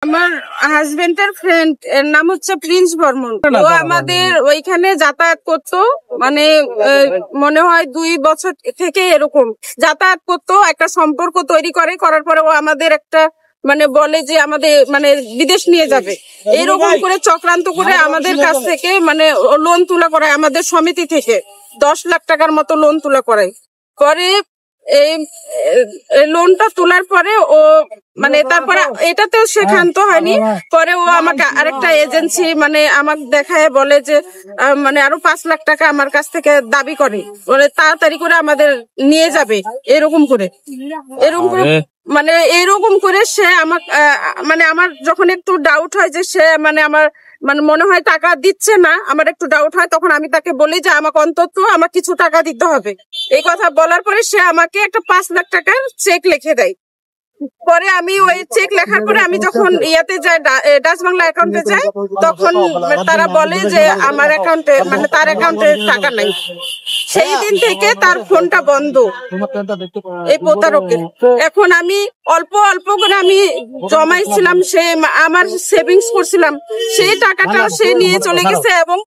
আমার হাজবেন্ডের ফ্রেন্ড এর নাম হচ্ছে প্রিন্স বর্মন। ও আমাদের ওইখানে যাতায়াত করতো, মানে মনে হয় 2 বছর থেকে এরকম যাতায়াত করতো। একটা সম্পর্ক তৈরি করার পরে ও আমাদের একটা মানে বলে যে আমাদের মানে বিদেশ নিয়ে যাবে, এরকম করে চক্রান্ত করে আমাদের কাছ থেকে মানে লোন তুলা করায়, আমাদের সমিতি থেকে 10 লাখ টাকার মতো লোন তুলা করায়। পরে এই লোনটা তোলার পরে ও মানে তারপরে এটাতেও সে ক্ষান্ত হয়নি। পরে ও আমাকে আরেকটা এজেন্সি মানে আমাকে দেখায় বলে যে মানে আরো 5 লাখ টাকা আমার কাছ থেকে দাবি করে, বলে তাড়াতাড়ি করে আমাদের নিয়ে যাবে। এরকম করে মানে এরকম করে সে আমাকে মানে আমার যখন একটু ডাউট হয় যে সে মানে আমার মানে মনে হয় টাকা দিচ্ছে না, আমার একটু ডাউট হয়, তখন আমি তাকে বলি যে আমাকে অন্তত আমার কিছু টাকা দিতে হবে। এই কথা বলার পরে সে আমাকে একটা 5 লাখ টাকার চেক লিখে দেয়। পরে আমি ওই চেক লেখার পরে আমি যখন ইয়াতে যাই, ডাচ বাংলা অ্যাকাউন্টে যাই, তখন তারা বলে যে আমার অ্যাকাউন্টে মানে তার অ্যাকাউন্টে টাকা নাই। সেই দিন থেকে তার ফোনটা বন্ধ এই প্রতারকের। এখন আমি অল্প অল্প করে আমি জমাইছিলাম, সে আমার সেভিংস করছিলাম, সেই টাকাটাও সে নিয়ে চলে গেছে এবং